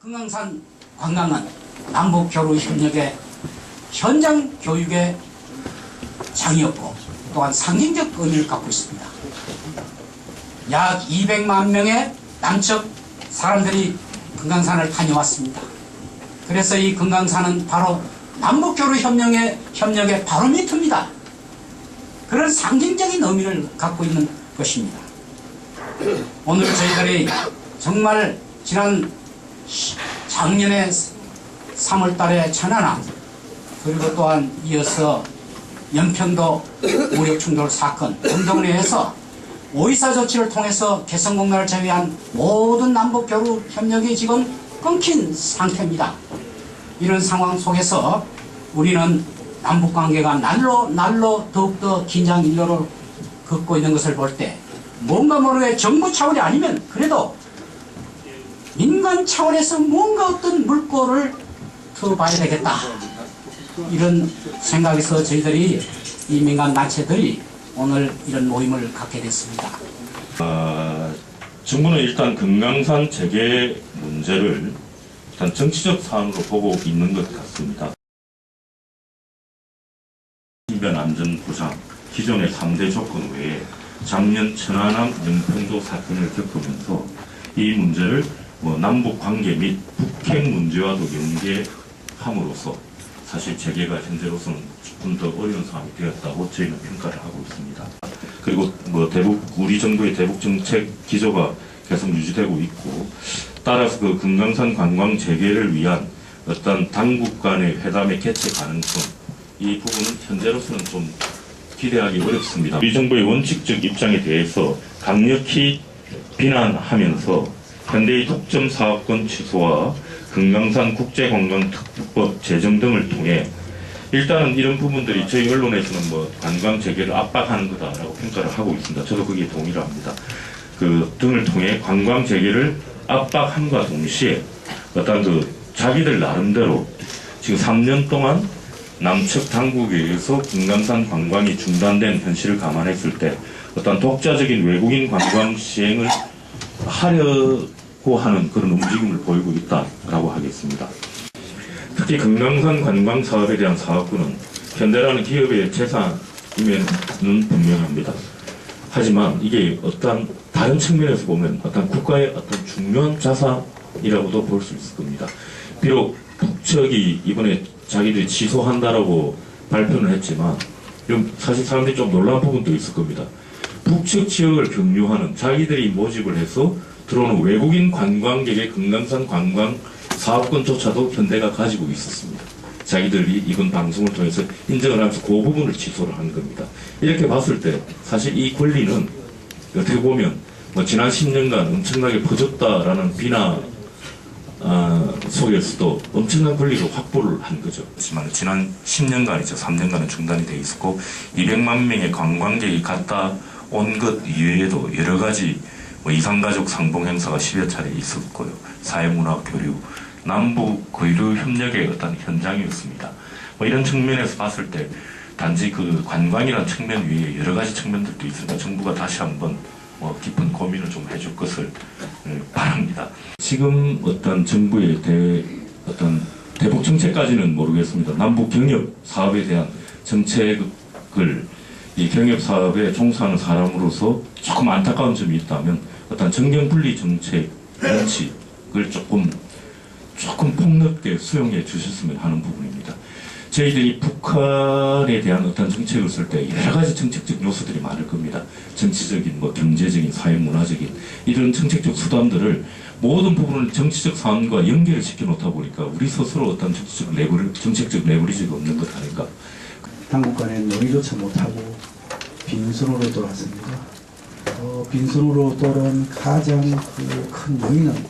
금강산 관광은 남북교류협력의 현장 교육의 장이었고 또한 상징적 의미를 갖고 있습니다. 약 200만 명의 남측 사람들이 금강산을 다녀왔습니다. 그래서 이 금강산은 바로 남북교류협력의 바로미터입니다. 그런 상징적인 의미를 갖고 있는 것입니다. 오늘 저희들이 정말 작년에 3월 달에 천안함, 그리고 또한 이어서 연평도 무력 충돌 사건 등등에 의해서 오이사 조치를 통해서 개성공단을 제외한 모든 남북 교류 협력이 지금 끊긴 상태입니다. 이런 상황 속에서 우리는 남북 관계가 날로 더욱더 긴장 일로를 걷고 있는 것을 볼 때 뭔가 모르게 정부 차원이 아니면 그래도 민간 차원에서 뭔가 어떤 물꼬를 틀어봐야 되겠다. 이런 생각에서 저희들이 이 민간 단체들이 오늘 이런 모임을 갖게 됐습니다. 정부는 일단 금강산 재개 문제를 일단 정치적 사안으로 보고 있는 것 같습니다. 신변 안전 보장, 기존의 3대 조건 외에 작년 천안함 연평도 사건을 겪으면서 이 문제를 남북 관계 및 북핵 문제와도 연계함으로써 사실 재개가 현재로서는 조금 더 어려운 상황이 되었다고 저희는 평가를 하고 있습니다. 그리고 우리 정부의 대북 정책 기조가 계속 유지되고 있고, 따라서 그 금강산 관광 재개를 위한 어떤 당국 간의 회담의 개최 가능성, 이 부분은 현재로서는 좀 기대하기 어렵습니다. 우리 정부의 원칙적 입장에 대해서 강력히 비난하면서 현대의 독점 사업권 취소와 금강산 국제관광특구법 제정 등을 통해 일단은 이런 부분들이 저희 언론에서는 관광 재개를 압박하는 거다라고 평가를 하고 있습니다. 저도 거기에 동의를 합니다. 그 등을 통해 관광 재개를 압박함과 동시에 어떤 자기들 나름대로 지금 3년 동안 남측 당국에 의해서 금강산 관광이 중단된 현실을 감안했을 때 어떤 독자적인 외국인 관광 시행을 하려고 하는 그런 움직임을 보이고 있다라고 하겠습니다. 특히 금강산 관광 사업에 대한 사업권은 현대라는 기업의 재산임에는 분명합니다. 하지만 이게 어떤 다른 측면에서 보면 어떤 국가의 어떤 중요한 자산이라고도 볼 수 있을 겁니다. 비록 북측이 이번에 자기들이 취소한다라고 발표는 했지만 사실 사람들이 좀 놀란 부분도 있을 겁니다. 북측 지역을 경유하는 자기들이 모집을 해서 들어오는 외국인 관광객의 금강산 관광 사업권조차도 현대가 가지고 있었습니다. 자기들이 이번 방송을 통해서 인정을 하면서 그 부분을 취소를 한 겁니다. 이렇게 봤을 때 사실 이 권리는 어떻게 보면 지난 10년간 엄청나게 퍼졌다라는 비난 속에서도 엄청난 권리를 확보를 한 거죠. 하지만 지난 10년간이죠. 3년간은 중단이 돼 있었고 200만 명의 관광객이 갔다 온 것 이외에도 여러 가지 이산가족 상봉 행사가 10여 차례 있었고요. 사회문화 교류, 남북 교류 협력의 어떤 현장이었습니다. 이런 측면에서 봤을 때 단지 그 관광이라는 측면 위에 여러 가지 측면들도 있으니까 정부가 다시 한번 깊은 고민을 좀 해줄 것을 바랍니다. 지금 어떤 정부의 어떤 대북 정책까지는 모르겠습니다. 남북 경협 사업에 대한 정책을 이 경협 사업에 종사하는 사람으로서 조금 안타까운 점이 있다면 어떤 정경 분리 정책 원칙을 조금 폭넓게 수용해 주셨으면 하는 부분입니다. 저희들이 북한에 대한 어떤 정책을 쓸 때 여러 가지 정책적 요소들이 많을 겁니다. 정치적인, 경제적인, 사회문화적인 이런 정책적 수단들을 모든 부분을 정치적 사안과 연결을 시켜 놓다 보니까 우리 스스로 어떤 정책적 레버리지가 없는 것 아닌가. 당국 간에 논의조차 못하고 빈손으로 돌아왔습니다. 빈손으로 돌아온 가장 큰 요인은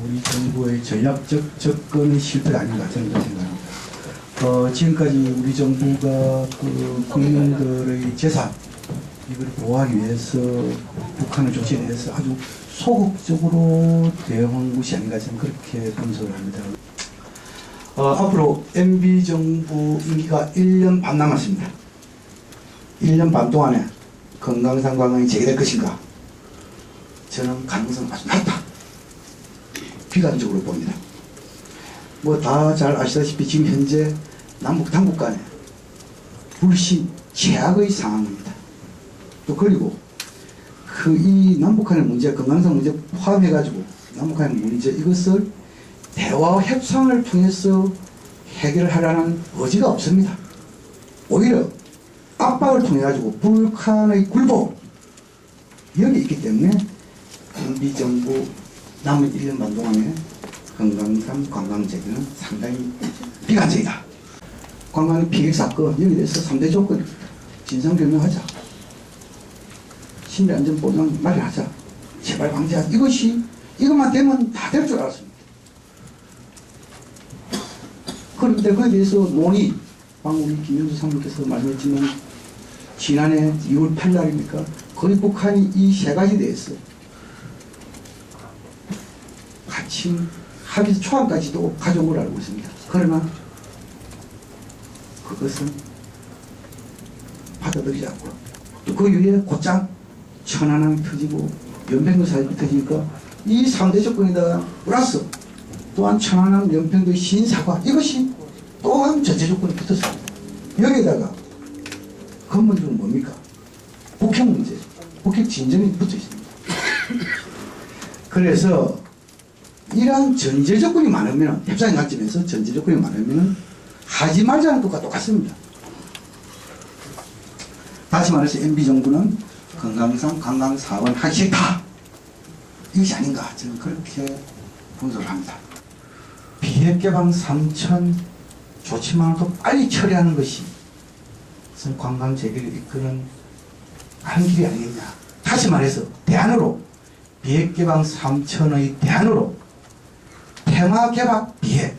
우리 정부의 전략적 접근의 실패가 아닌가 저는 생각합니다. 지금까지 우리 정부가 국민들의 재산 이걸 보호하기 위해서 북한의 조치에 대해서 아주 소극적으로 대응한 것이 아닌가 저는 그렇게 분석을 합니다. 앞으로 MB 정부 임기가 1년 반 남았습니다. 1년 반 동안에 금강산 관광이 재개될 것인가? 저는 가능성은 아주 낮다. 비관적으로 봅니다. 뭐 다 잘 아시다시피 지금 현재 남북 당국 간에 불신 최악의 상황입니다. 또 그리고 그 이 남북한의 문제, 금강산 문제 포함해가지고 남북한의 문제 이것을 대화와 협상을 통해서 해결하려는 의지가 없습니다. 오히려 압박을 통해 가지고 북한의 굴복 여기 있기 때문에 MB 정부 남은 1년 반 동안에 금강산 관광 재개는 상당히 비관적이다. 관광의 피격 사건 여기 대해서 3대 조건입니다. 진상규명하자, 심리안전 보장 마련하자, 재발 방지하자. 이것만 되면 다 될 줄 알았습니다. 그런데 그에 대해서 논의, 방금 우리 김영수 상무께서 말씀했지만 지난해 2월 8일입니까? 거의 북한이 이 세 가지에 대해서 같이 합의 초안까지도 가져온 걸 알고 있습니다. 그러나 그것은 받아들이지 않고 또 그 이후에 곧장 천안함이 터지고 연평도 사업이 터지니까 이 3대 조건에다가 플러스 또한 천안함 연평도의 신사과 이것이 또한 전제 조건이 붙었습니다. 여기에다가 근본적으로 뭡니까? 북핵 문제, 북핵 진전이 붙어 있습니다. 그래서 이러한 전제 조건이 많으면 협상의 관점에서 전제 조건이 많으면 하지 말자는 것과 똑같습니다. 다시 말해서 MB정부는 금강산 관광 사업은 하기 싫다. 이것이 아닌가 저는 그렇게 분석을 합니다. 비핵개방 3천 조치만으로도 빨리 처리하는 것이 관광 재개를 이끄는 하는 길이 아니겠냐. 다시 말해서 대안으로 비핵개방 3천의 대안으로 평화개방 비핵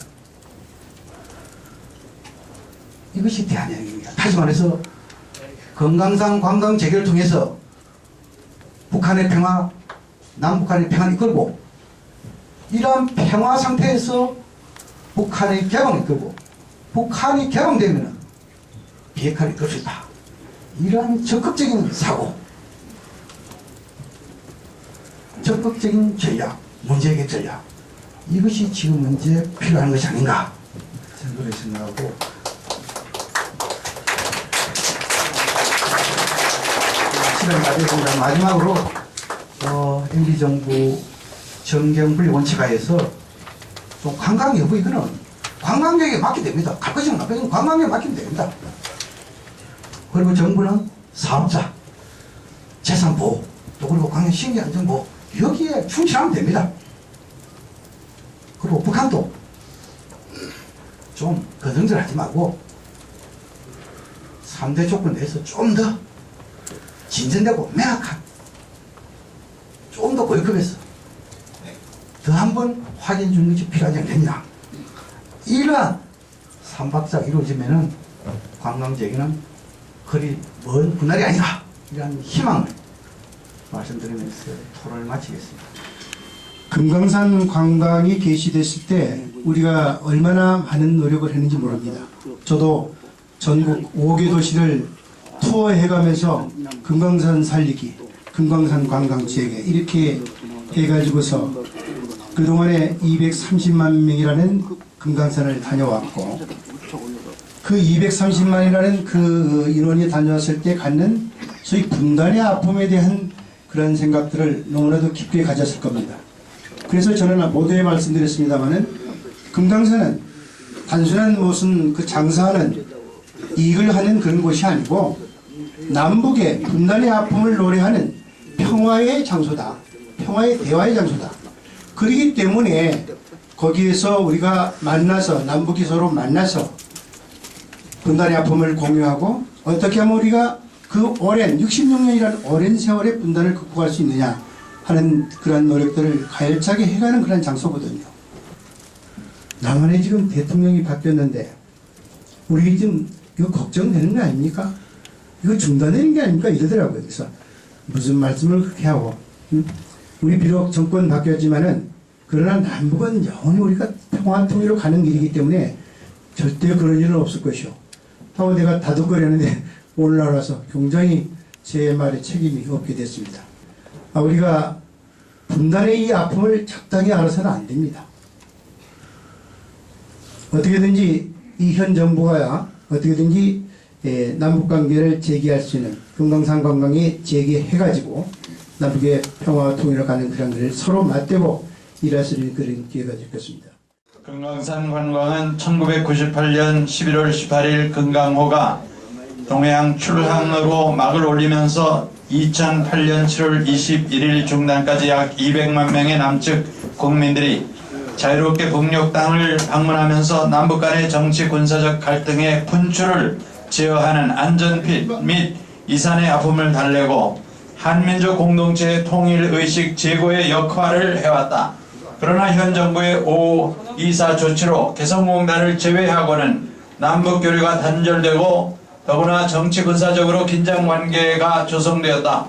이것이 대안이 아닙니다. 다시 말해서 금강산 관광 재개를 통해서 북한의 평화, 남북한의 평화를 이끌고 이러한 평화 상태에서 북한의 개방을 이끌고 북한이 개방되면 비핵화를 이끌 수 있다. 이러한 적극적인 사고, 적극적인 전략, 문제해결 전략 이것이 지금 현재 필요한 것이 아닌가 저는 그렇게 생각하고 시간이 다 됐습니다. 마지막으로 MB정부 정경분리 원칙하에서 좀 관광 여부 이거는 관광객에 맡기면 됩니다. 갈 것이면 갈 것이면 관광객에 맡기면 됩니다. 그리고 정부는 사업자, 재산보호, 또 그리고 관광 신기안전보호 여기에 충실하면 됩니다. 그리고 북한도 좀 거등절하지 말고 3대 조건에 대해서 좀 더 진전되고 명확한 좀 더 고위급해서 더 한 번 확인 주는 것이 필요하지 않겠냐. 이러한 3박자가 이루어지면은 관광재개는 그리 먼 훗날이 아니라 이러한 희망을 말씀드리면서 토론을 마치겠습니다. 금강산 관광이 개시됐을 때 우리가 얼마나 많은 노력을 했는지 모릅니다. 저도 전국 5개 도시를 투어해가면서 금강산 살리기, 금강산 관광 재개 이렇게 해가지고서 그동안에 230만 명이라는 금강산을 다녀왔고 그 230만이라는 그 인원이 다녀왔을 때 갖는 소위 분단의 아픔에 대한 그런 생각들을 너무나도 깊게 가졌을 겁니다. 그래서 저는 모두에 말씀드렸습니다마는 금강산은 단순한 무슨 그 장사하는 이익을 하는 그런 곳이 아니고 남북의 분단의 아픔을 노래하는 평화의 장소다. 평화의 대화의 장소다. 그렇기 때문에 거기에서 우리가 만나서 남북이 서로 만나서 분단의 아픔을 공유하고 어떻게 하면 우리가 그 오랜 66년이라는 오랜 세월의 분단을 극복할 수 있느냐 하는 그런 노력들을 가열차게 해가는 그런 장소거든요. 남한에 지금 대통령이 바뀌었는데 우리 지금 이거 걱정되는 거 아닙니까? 이거 중단되는 게 아닙니까? 이러더라고요. 그래서 무슨 말씀을 그렇게 하고 우리 비록 정권 바뀌었지만은 그러나 남북은 영원히 우리가 평화 통일로 가는 길이기 때문에 절대 그런 일은 없을 것이요. 하고 내가 다독거렸는데 오늘 알아서 굉장히 제 말에 책임이 없게 됐습니다. 우리가 분단의 이 아픔을 적당히 알아서는 안 됩니다. 어떻게든지 이 현 정부가 어떻게든지 남북관계를 재개할 수 있는 금강산 관광이 재개해가지고 남북의 평화와 통일을 가는 그런 일을 서로 맞대고 일할 수 있는 그런 기회가 됐겠습니다. 금강산 관광은 1998년 11월 18일 금강호가 동해안 출항으로 막을 올리면서 2008년 7월 21일 중단까지 약 200만 명의 남측 국민들이 자유롭게 북녘 땅을 방문하면서 남북 간의 정치 군사적 갈등의 분출을 제어하는 안전핏 및 이산의 아픔을 달래고 한민족 공동체의 통일의식 제고의 역할을 해왔다. 그러나 현 정부의 5.24 조치로 개성공단을 제외하고는 남북교류가 단절되고 더구나 정치 군사적으로 긴장관계가 조성되었다.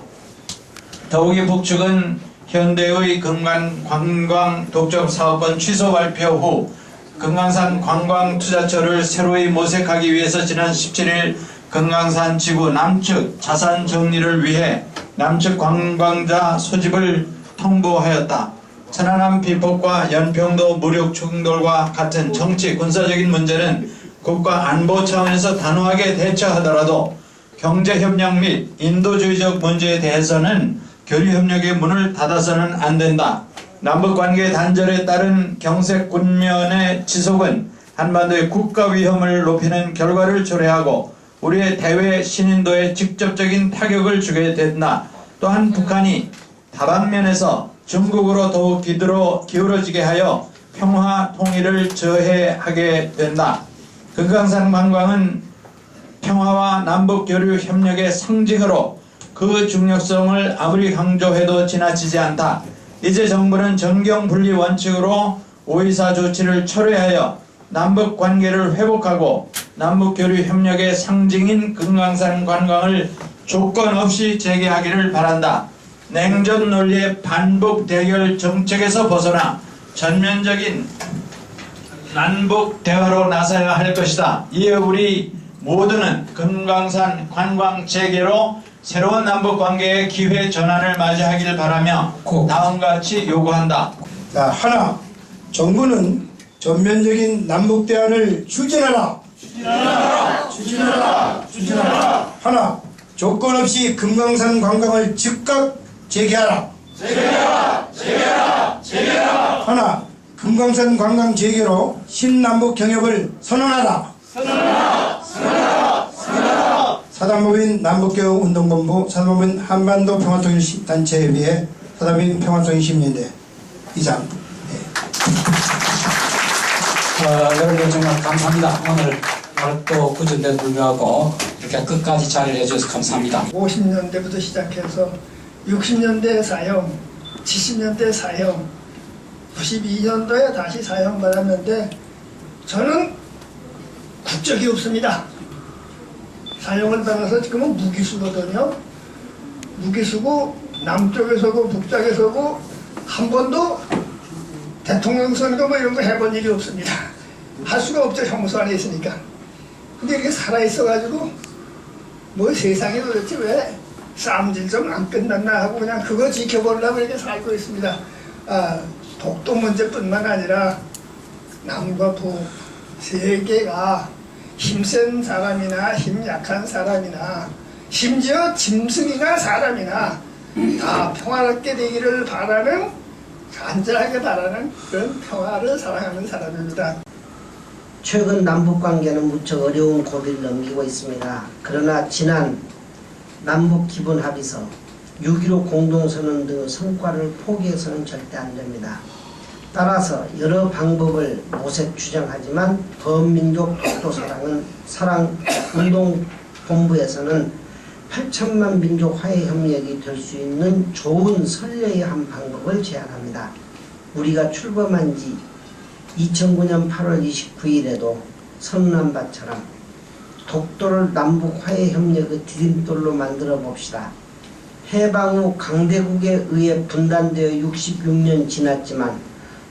더욱이 북측은 현대의 금강 관광 독점 사업권 취소 발표 후 금강산 관광투자처를 새로이 모색하기 위해서 지난 17일 금강산 지구 남측 자산 정리를 위해 남측 관광자 소집을 통보하였다. 천안함 비폭과 연평도 무력 충돌과 같은 정치 군사적인 문제는 국가 안보 차원에서 단호하게 대처하더라도 경제협력 및 인도주의적 문제에 대해서는 교류협력의 문을 닫아서는 안 된다. 남북관계 단절에 따른 경색 군면의 지속은 한반도의 국가 위험을 높이는 결과를 초래하고 우리의 대외 신인도에 직접적인 타격을 주게 된다. 또한 북한이 다방면에서 중국으로 더욱 기울어지게 하여 평화 통일을 저해하게 된다. 금강산 관광은 평화와 남북 교류 협력의 상징으로 그 중요성을 아무리 강조해도 지나치지 않다. 이제 정부는 정경분리 원칙으로 5.24 조치를 철회하여 남북 관계를 회복하고 남북 교류 협력의 상징인 금강산 관광을 조건 없이 재개하기를 바란다. 냉전 논리의 반북 대결 정책에서 벗어나 전면적인 남북 대화로 나서야 할 것이다. 이에 우리 모두는 금강산 관광 재개로 새로운 남북 관계의 기회 전환을 맞이하길 바라며 다음과 같이 요구한다. 자, 하나, 정부는 전면적인 남북 대화를 추진하라. 추진하라. 하나, 조건 없이 금강산 관광을 즉각 재개하라. 하나, 금강산 관광 재개로 신남북 경협을 선언하라. 사단법인 남북교육운동본부, 사단법인 한반도 평화통일단체협의회, 사단법인 평화통일시민연대 이상. 여러분 정말 감사합니다. 오늘 또 구전대도 불구하고 이렇게 끝까지 자리를 해주셔서 감사합니다. 50년대부터 시작해서 60년대 사형, 70년대 사형, 92년도에 다시 사형 받았는데 저는 국적이 없습니다. 사형을 받아서 지금은 무기수거든요. 무기수고 남쪽에 서고 북쪽에 서고 한 번도 대통령 선거 뭐 이런 거 해본 일이 없습니다. 할 수가 없죠. 형무소 안에 있으니까. 근데 이렇게 살아있어가지고 뭐 세상에 도대체 왜 싸움질 좀 안 끝났나 하고 그냥 그거 지켜보려고 이렇게 살고 있습니다. 독도 문제뿐만 아니라 남과 북 세계가 힘센 사람이나 힘 약한 사람이나 심지어 짐승이나 사람이나 다 평화롭게 되기를 바라는 간절하게 바라는 그런 평화를 사랑하는 사람입니다. 최근 남북관계는 무척 어려운 고비를 넘기고 있습니다. 그러나 지난 남북 기본 합의서, 6.15 공동선언 등의 성과를 포기해서는 절대 안 됩니다. 따라서 여러 방법을 모색 주장하지만 범민족 독도사랑 운동본부에서는 8천만 민족 화해 협력이 될 수 있는 좋은 선례의 한 방법을 제안합니다. 우리가 출범한 지 2009년 8월 29일에도 선언한 바처럼 독도를 남북 화해 협력의 디딤돌로 만들어 봅시다. 해방 후 강대국에 의해 분단되어 66년 지났지만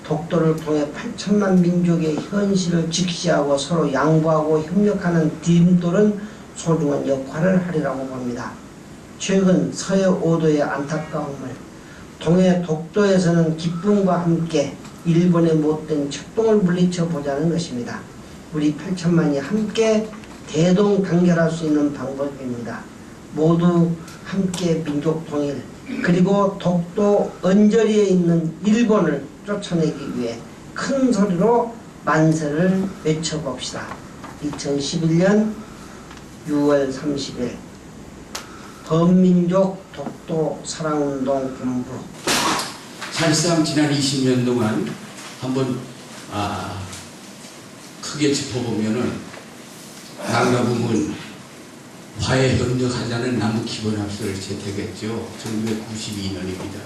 독도를 통해 8천만 민족의 현실을 직시하고 서로 양보하고 협력하는 디딤돌은 소중한 역할을 하리라고 봅니다. 최근 서해 5도의 안타까움을 동해 독도에서는 기쁨과 함께 일본의 못된 책동을 물리쳐 보자는 것입니다. 우리 8천만이 함께 대동단결할 수 있는 방법입니다. 모두 함께 민족 통일, 그리고 독도 언저리에 있는 일본을 쫓아내기 위해 큰 소리로 만세를 외쳐봅시다. 2011년 6월 30일 범민족 독도 사랑운동 본부. 사실상 지난 20년 동안 한번 크게 짚어보면은 남가북은 화해 협력하자는 남북기본합의를 채택했죠. 1992년입니다.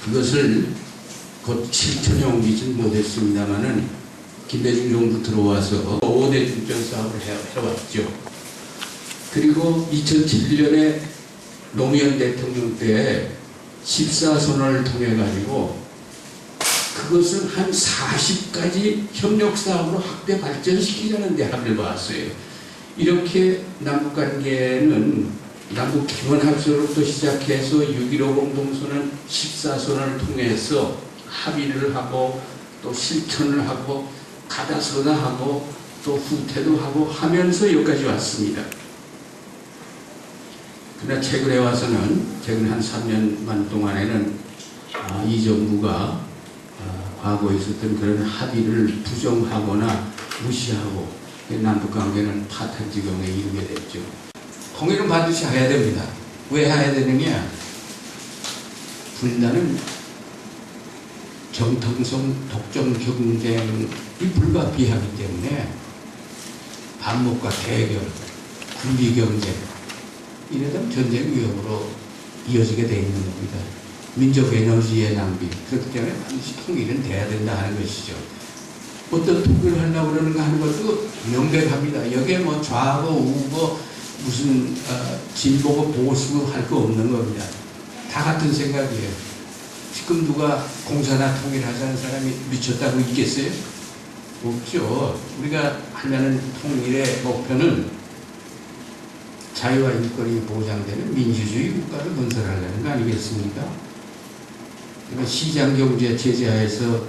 그것을 곧 실천에 옮기진 못했습니다만은 김대중 정부 들어와서 5대 중점 사업을 해왔죠. 그리고 2007년에 노무현 대통령 때 14선언을 통해 가지고 그것을 한 40가지 협력 사업으로 확대 발전시키자는 데 합의를 봤어요. 이렇게 남북관계는 남북 기본합의로부터 시작해서 6.15 공동선언 14선언을 통해서 합의를 하고 또 실천을 하고 가다서다 하고 또 후퇴도 하고 하면서 여기까지 왔습니다. 그러나 최근에 와서는 최근 한 3년만 동안에는 이 정부가 과거에 있었던 그런 합의를 부정하거나 무시하고 남북관계는 파탄지경에 이르게 됐죠. 통일은 반드시 해야 됩니다. 왜 해야 되느냐? 분단은 정통성 독점 경쟁이 불가피하기 때문에 반목과 대결, 군비 경쟁 이러다 전쟁 위협으로 이어지게 돼 있는 겁니다. 민족 에너지의 낭비, 그렇기 때문에 반드시 통일은 돼야 된다 하는 것이죠. 어떤 통일을 하려고 그러는가 하는 것도 명백합니다. 여기에 뭐 좌고 우고 무슨 진보고 보수고 할 거 없는 겁니다. 다 같은 생각이에요. 지금 누가 공산화 통일하자는 사람이 미쳤다고 있겠어요? 없죠. 우리가 하려는 통일의 목표는 자유와 인권이 보장되는 민주주의 국가를 건설하려는 거 아니겠습니까? 그러니까 시장경제 체제하에서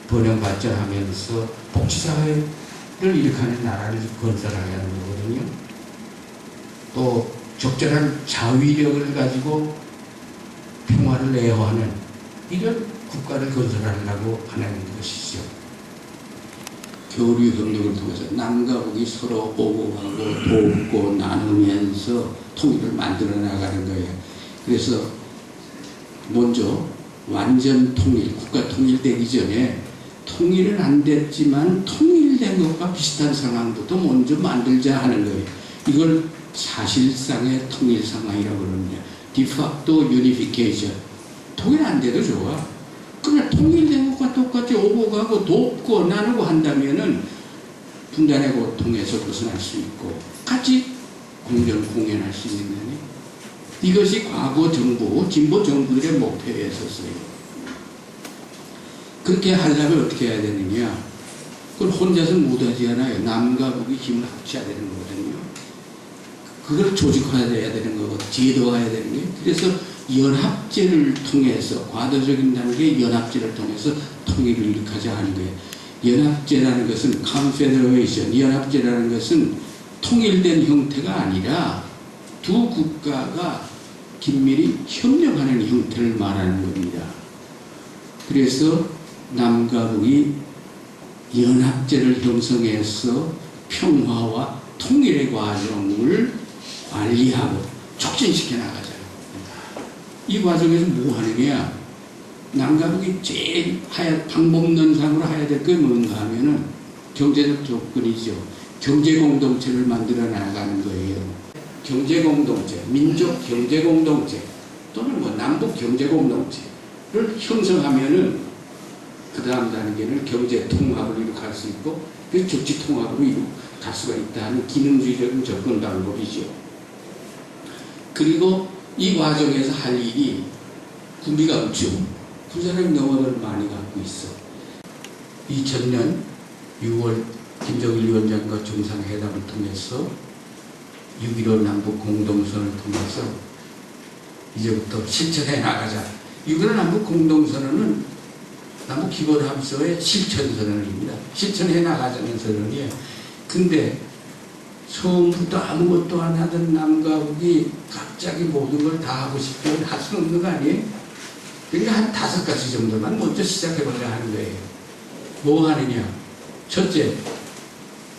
번영 발전하면서 복지사회를 일으키는 나라를 건설하려는 거거든요. 또 적절한 자위력을 가지고 평화를 애호하는 이런 국가를 건설하려고 하는 것이죠. 교류 협력을 통해서 남과 북이 서로 오고 가고 돕고 나누면서 통일을 만들어 나가는 거예요. 그래서 먼저 완전 통일, 국가 통일되기 전에 통일은 안 됐지만 통일된 것과 비슷한 상황부터 먼저 만들자 하는 거예요. 이걸 사실상의 통일 상황이라고 그럽니다. 디facto unification. 통일 안 돼도 좋아. 그러나 통일된 것과 똑같이 오고 가고 돕고 나누고 한다면은 분단의 고통에서 벗어날 수 있고 같이 공존공연할 수 있는 거니. 이것이 과거 정부, 진보 정부들의 목표였었어요. 그렇게 하려면 어떻게 해야 되느냐? 그걸 혼자서 못하지 않아요. 남과 북이 힘을 합쳐야 되는 거거든요. 그걸 조직화해야 되는 거고 제도화해야 되는 거예요. 그래서 연합제를 통해서 과도적인 단계의 연합제를 통해서 통일을 일으키자 하는 거예요. 연합제라는 것은 confederation, 연합제라는 것은 통일된 형태가 아니라 두 국가가 긴밀히 협력하는 형태를 말하는 겁니다. 그래서 남과 북이 연합제를 형성해서 평화와 통일의 과정을 관리하고 촉진시켜 나가자. 이 과정에서 뭐 하느냐? 남과 북이 제일 방법론상으로 해야 될 게 뭔가 하면은 경제적 조건이죠. 경제공동체를 만들어 나가는 거예요. 경제공동체, 민족 경제공동체 또는 뭐 남북 경제공동체를 형성하면은 그 다음 단계는 경제통합을 이룩할 수 있고 그 정치통합으로 이룩할 수가 있다 하는 기능주의적인 접근 방법이죠. 그리고 이 과정에서 할 일이 군비가 없죠. 그 사람이 너무나 많이 갖고 있어. 2000년 6월 김정일 위원장과 정상회담을 통해서 6.15 남북 공동선을 통해서 이제부터 실천해 나가자. 6.15 남북 공동선언은 남북 기본합의서의 실천선언입니다. 실천해 나가자는 선언이에요. 근데 처음부터 아무것도 안 하던 남과 북이 갑자기 모든 걸 다 하고 싶다면 할 수는 없는 거 아니에요? 그러니까 한 5가지 정도만 먼저 시작해보려 하는 거예요. 뭐 하느냐? 첫째,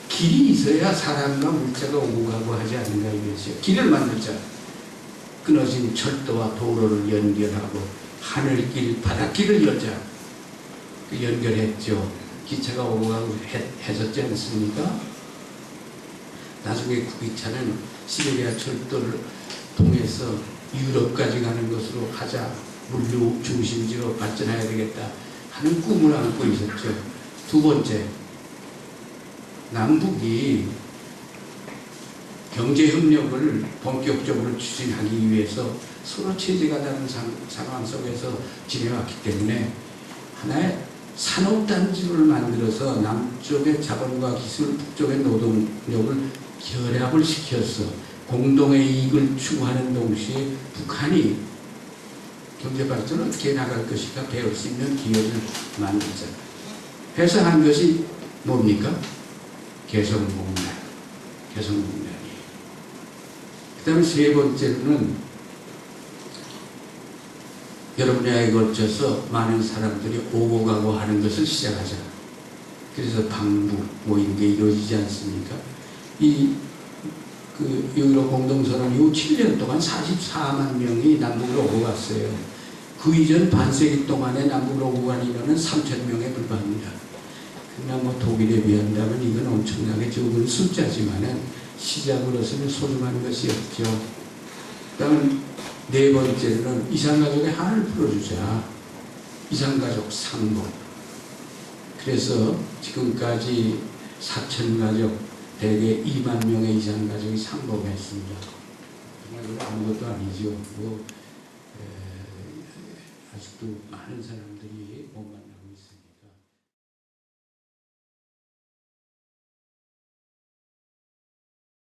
길이 있어야 사람과 물자가 오고 가고 하지 않는가 이것이요. 길을 만들자. 끊어진 철도와 도로를 연결하고 하늘길, 바닷길을 열자. 연결했죠. 기차가 오고 가고 했었지 않습니까? 나중에 구기차는 시베리아 철도를 통해서 유럽까지 가는 것으로 하자. 물류 중심지로 발전해야 되겠다 하는 꿈을 안고 있었죠. 두 번째, 남북이 경제협력을 본격적으로 추진하기 위해서 서로 체제가 다른 상황 속에서 지내왔기 때문에 하나의 산업단지를 만들어서 남쪽의 자본과 기술, 북쪽의 노동력을 결합을 시켜서 공동의 이익을 추구하는 동시에 북한이 경제발전을 어떻게 나갈 것인가 배울 수 있는 기회를 만들자 해서 한 것이 뭡니까? 개성공단. 개성공단이에요. 그 다음에 세 번째로는 여러 분야에 걸쳐서 많은 사람들이 오고 가고 하는 것을 시작하자. 그래서 방북 뭐 이런 게 이루어지지 않습니까? 그 6.15 공동선언 이후 7년 동안 44만 명이 남북으로 오고 갔어요. 그 이전 반세기 동안에 남북으로 오고 간 인원은 3,000명에 불과합니다. 그러나 뭐 독일에 비한다면 이건 엄청나게 적은 숫자지만은 시작으로서는 소중한 것이 없죠. 그다음 네 번째는 이산가족의 한을 풀어주자. 이산가족 상봉. 그래서 지금까지 4,000가족 대개 2만 명의 이산가족이 상봉했습니다. 정말 아무것도 아니죠. 아직도 많은 사람들이 못 만나고